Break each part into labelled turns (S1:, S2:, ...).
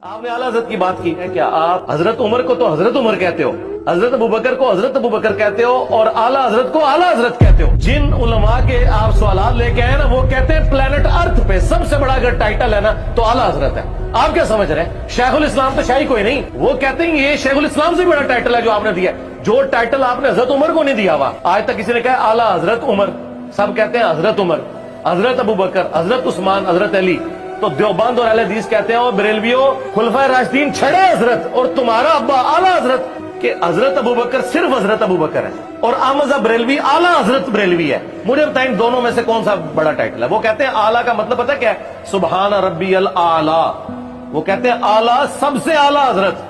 S1: आपने आला हजरत की बात की है, क्या आप हजरत उमर को तो हजरत उमर कहते हो, हजरत अबू बकर को हजरत अबू बकर कहते हो और आला हजरत को आला हजरत कहते हो। जिन उलमा के आप सवाल लेके आए ना, वो कहते हैं प्लेनेट अर्थ पे सबसे बड़ा अगर टाइटल है ना तो आला हजरत है। आप क्या समझ रहे हैं? शेखुल इस्लाम तो शाही कोई नहीं, वो कहते हैं ये शेखुल इस्लाम से भी बड़ा टाइटल है जो आपने दिया है। जो टाइटल आपने हजरत उमर को नहीं दिया हुआ, आज तक किसी ने कहा आला हजरत उमर, सब कहते हैं हजरत उमर, हजरत अबू बकर, हजरत उस्मान, हजरत अली। तो देवबंद और अहले हदीस कहते हैं और बरेलवियों खुलफाए राशिदीन छड़े हजरत और तुम्हारा अब्बा आला हजरत, कि हजरत अबू बकर सिर्फ हजरत अबू बकर है और अहमद बरेलवी आला हजरत बरेलवी है। मुझे बताएं दोनों में से कौन सा बड़ा टाइटल है? वो कहते हैं आला का मतलब पता क्या है? सुबहान रब्बी अल आला। वो कहते हैं आला सबसे आला हजरत,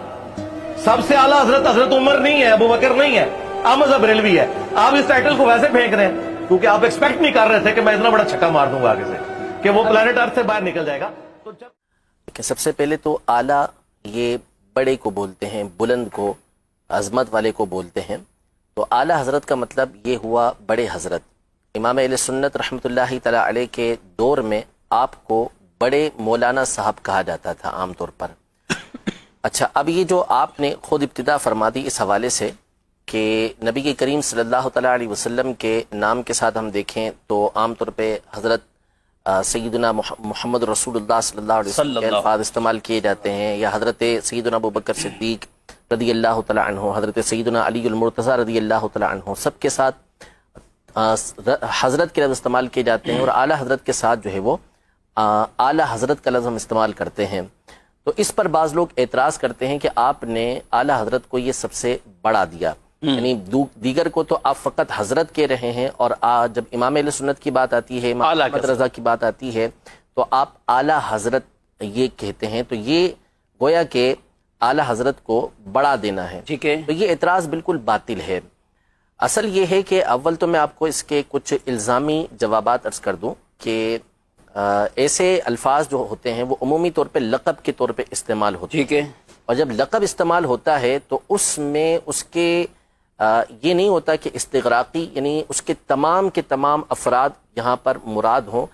S1: सबसे आला हजरत हजरत उमर नहीं है, अबू बकर नहीं है, अहमद बरेलवी है। आप इस टाइटल को वैसे फेंक रहे हैं क्योंकि आप एक्सपेक्ट नहीं कर रहे थे कि मैं इतना बड़ा छक्का मार दूंगा आगे से कि वो प्लेनेट अर्थ से बाहर निकल जाएगा। तो जब
S2: सबसे पहले तो आला ये बड़े को बोलते हैं, बुलंद को, अजमत वाले को बोलते हैं। तो आला हजरत का मतलब ये हुआ बड़े हजरत। इमाम अहले सुन्नत रहमतुल्लाहि तआला अलैह के दौर में आपको बड़े मौलाना साहब कहा जाता था आम तौर पर। अच्छा, अब ये जो आपने खुद इब्तिदा फरमा दी इस हवाले से कि नबी के करीम सल्लल्लाहु तआला अलैहि वसल्लम के नाम के साथ हम देखें तो आम तौर पे हज़रत सैयदना मोहम्मद रसूलुल्लाह सल्लल्लाहु अलैहि वसल्लम के अल्फाज इस्तेमाल किए जाते हैं, या हज़रत सैयदना अबू बकर सिद्दीक रदी अल्लाह तआला अन्हु, हज़रत सैयदना अली अल मुर्तज़ा रदी अल्लाह तआला अन्हु, सब के साथ हज़रत के लफ्ज़ इस्तेमाल किए जाते हैं और आला हज़रत के साथ जो है वो आला हज़रत का लफ्ज़ हम इस्तेमाल करते हैं। तो इस पर बाज़ लोग एतराज़ करते हैं कि आपने आला हज़रत को ये सबसे बड़ा दिया, यानी दीगर को तो आप फ़कत हज़रत कह रहे हैं और जब इमाम अहले सुन्नत की बात आती है, इमाम अहमद रज़ा की बात आती है तो आप आला हज़रत ये कहते हैं। तो ये गोया के आला हज़रत को बड़ा देना है, ठीक है। तो ये एतराज़ बिल्कुल बातिल है। असल ये है कि अव्वल तो मैं आपको इसके कुछ इल्ज़ामी जवाबात अर्ज़ कर दूं कि ऐसे अल्फाज जो होते हैं वो उमूमी तौर पे लक़ब के तौर पे इस्तेमाल होते हैं, ठीक है। और जब लक़ब इस्तेमाल होता है तो उसमें उसके ये नहीं होता कि इस्तिग़राक़ी यानी उसके तमाम के तमाम अफराद यहाँ पर मुराद हों,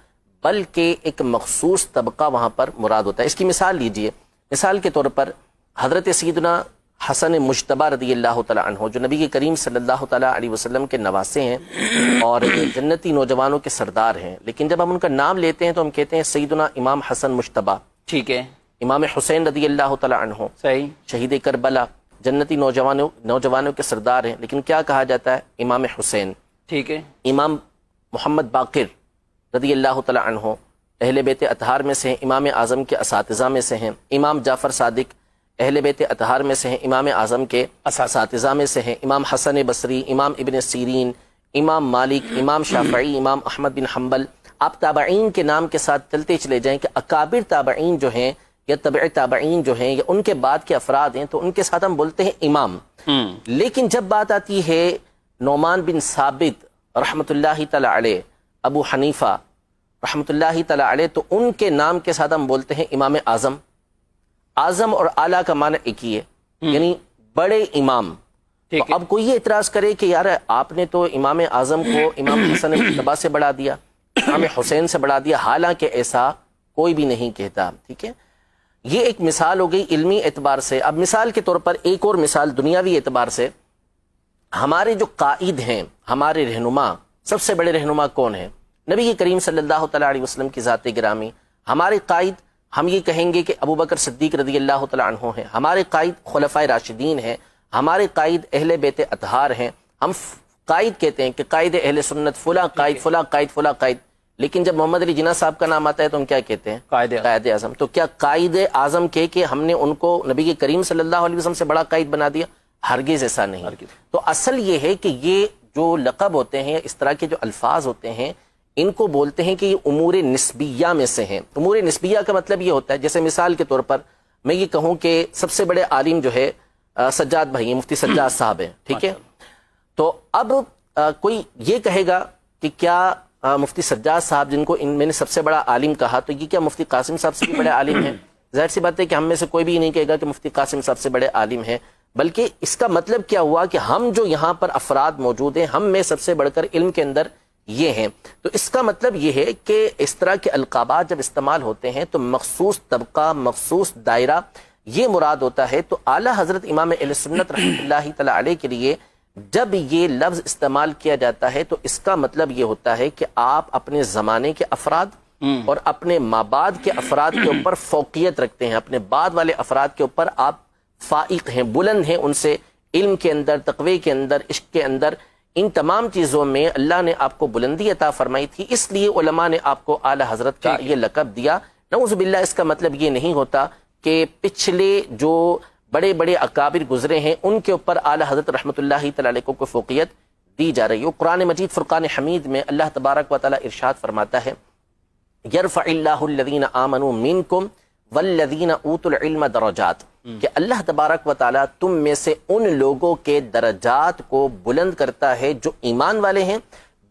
S2: बल्कि एक मखसूस तबका वहाँ पर मुराद होता है। इसकी मिसाल लीजिए, मिसाल के तौर पर हज़रत सैयदना हसन मुज्तबा रदी अल्लाह तआला अन्हु जो नबी के करीम सल्लल्लाहु तआला अलैहि वसल्लम के नवासे हैं और जन्नती नौजवानों के सरदार हैं, लेकिन जब हम उनका नाम लेते हैं तो हम कहते हैं सैयदना इमाम हसन मुज्तबा, ठीक है। इमाम हुसैन रदी अल्लाह तआला अन्हु, सही, शहीद करबला, जन्नती नौजवानों के सरदार हैं, लेकिन क्या कहा जाता है? इमाम हुसैन, ठीक है। इमाम मोहम्मद बाक़िर रदी अल्लाह तआला अन्हु अहले बैत अतहार में से हैं, इमाम आज़म के असातिज़ा में से हैं। इमाम जाफ़र सादिक अहले बैत अतहार में से हैं, इमाम आज़म के असातिज़ा में से हैं। इमाम हसन बसरी, इमाम इब्न सीरीन, इमाम मालिक, इमाम शाफ़ई, इमाम अहमद बिन हम्बल। आप ताबईन के नाम के साथ चलते चले जाएं कि अकाबिर ताबईन जो हैं या तबई ताबईन जो हैं या उनके बाद के अफराद हैं तो उनके साथ हम बोलते हैं इमाम। लेकिन जब बात आती है नौमान बिन साबित रहमतुल्लाहि तआला अलैह, अबू हनीफा रहमतुल्लाहि तआला अलैह, तो उनके नाम के साथ हम बोलते हैं इमाम आज़म। आज़म और आला का माना एक ही है, यानी बड़े इमाम। तो अब कोई ये इतराज़ करे कि यार आपने तो इमाम आज़म को इमाम हसन मुज्तबा से बढ़ा दिया, इमाम हुसैन से बढ़ा दिया, हालांकि ऐसा कोई भी नहीं कहता, ठीक है। ये एक मिसाल हो गई इल्मी एतबार से। अब मिसाल के तौर पर एक और मिसाल दुनियावी एतबार से, हमारे जो कायद हैं, हमारे रहनुमा, सबसे बड़े रहनुमा कौन है? नबी के करीम सल्लल्लाहु तआला अलैहि वसल्लम की ज़ात गिरामी। हमारे कायद हम ये कहेंगे कि अबू बकर सिद्दीक रदी अल्लाह तआला अन्हु हैं, हमारे कायद खुलफाए राशिदीन हैं, हमारे कायद अहले बैत अतहार हैं। हम कायद कहते हैं कि कायद अहले सुन्नत फुला कायद, फुला कायद, फुला कायद, लेकिन जब मोहम्मद अली जिन्ना साहब का नाम आता है तो हम क्या कहते हैं? कायद आज़म। तो क्या कायद आज़म कह के हमने उनको नबी के करीम सल्लल्लाहु अलैहि वसल्लम से बड़ा कायद बना दिया? हरगिज़ ऐसा नहीं। तो असल ये है कि ये जो लक़ब होते हैं, इस तरह के जो अल्फाज होते हैं, इनको बोलते हैं कि ये उमूर निस्बिया में से हैं। उमूर निस्बिया का मतलब ये होता है, जैसे मिसाल के तौर पर मैं ये कहूँ कि सबसे बड़े आलिम जो है सज्जाद भाई, मुफ्ती सज्जाद साहब हैं, ठीक है। तो अब कोई ये कहेगा कि क्या मुफ्ती सज्जाद साहब जिनको मैंने सबसे बड़ा आलिम कहा, तो ये क्या मुफ्ती कासिम साहब से भी बड़े आलिम हैं? जाहिर सी बात है कि हम में से कोई भी नहीं कहेगा कि मुफ्ती कासिम साहब से बड़े आलिम हैं, बल्कि इसका मतलब क्या हुआ कि हम जो यहाँ पर अफराद मौजूद हैं, हम में सबसे बढ़कर इल्म के अंदर یہ ہیں. تو اس کا مطلب یہ ہے کہ اس طرح کے القابات جب استعمال ہوتے ہیں تو مخصوص طبقہ، مخصوص دائرہ یہ مراد ہوتا ہے. تو اعلیٰ حضرت امام اہل سنت رحمۃ اللہ تعالی علیہ کے لیے جب یہ لفظ استعمال کیا جاتا ہے تو اس کا مطلب یہ ہوتا ہے کہ آپ اپنے زمانے کے افراد اور اپنے مابعد کے افراد کے اوپر فوقیت رکھتے ہیں، اپنے بعد والے افراد کے اوپر آپ فائق ہیں، بلند ہیں ان سے، علم کے اندر، تقوی کے اندر، عشق کے اندر، ان تمام چیزوں میں اللہ نے آپ کو بلندی عطا فرمائی تھی. اس لیے علماء نے آپ کو اعلیٰ حضرت کا یہ لقب دیا. نعوذ باللہ اس کا مطلب یہ نہیں ہوتا کہ پچھلے جو بڑے بڑے اکابر گزرے ہیں ان کے اوپر اعلیٰ حضرت رحمۃ اللہ تعالی علیہ کو کوئی فوقیت دی جا رہی ہو. قرآن مجید فرقان حمید میں اللہ تبارک و تعالی ارشاد فرماتا ہے یرفع اللہ الذین آمنوا منکم والذین اوتوا العلم درجات، کہ اللہ تبارک و تعالی تم میں سے ان لوگوں کے درجات کو بلند کرتا ہے جو ایمان والے ہیں،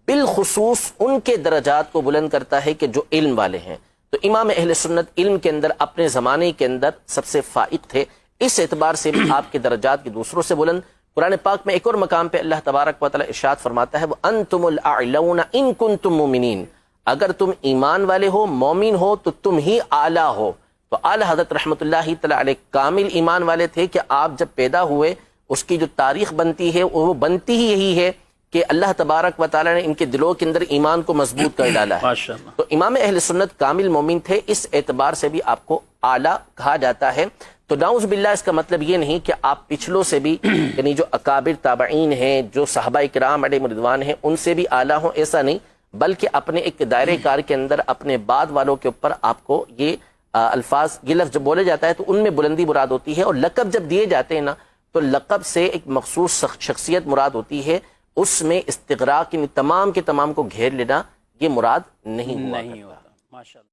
S2: بالخصوص ان کے درجات کو بلند کرتا ہے کہ جو علم والے ہیں. تو امام اہل سنت علم کے اندر اپنے زمانے کے اندر سب سے فائق تھے، اس اعتبار سے بھی آپ کے درجات کے دوسروں سے بلند. قرآن پاک میں ایک اور مقام پہ اللہ تبارک و تعالی ارشاد فرماتا ہے وَأَنْتُمُ الْأَعْلَوْنَ إِن كُنْتُم مُؤْمِنِينَ، اگر تم ایمان والے ہو، مومن ہو تو تم ہی اعلیٰ ہو. تو اعلیٰ حضرت رحمۃ اللہ تعالی علیہ کامل ایمان والے تھے کہ آپ جب پیدا ہوئے اس کی جو تاریخ بنتی ہے وہ بنتی ہی یہی ہے کہ اللہ تبارک و تعالی نے ان کے دلوں کے اندر ایمان کو مضبوط کر ڈالا ہے. تو امام اہل سنت کامل مومن تھے، اس اعتبار سے بھی آپ کو اعلیٰ کہا جاتا ہے. تو نعوذ باللہ اس کا مطلب یہ نہیں کہ آپ پچھلوں سے بھی یعنی جو اکابر تابعین ہیں، جو صحابہ کرام علیہم رضوان ہیں، ان سے بھی اعلیٰ ہوں، ایسا نہیں، بلکہ اپنے ایک دائرے کار کے اندر اپنے بعد والوں کے اوپر آپ کو یہ الفاظ، یہ لفظ جب بولے جاتا ہے تو ان میں بلندی مراد ہوتی ہے. اور لقب جب دیے جاتے ہیں نا تو لقب سے ایک مخصوص شخصیت مراد ہوتی ہے، اس میں استغراق تمام کے تمام کو گھیر لینا یہ مراد نہیں ہوا. ماشاءاللہ.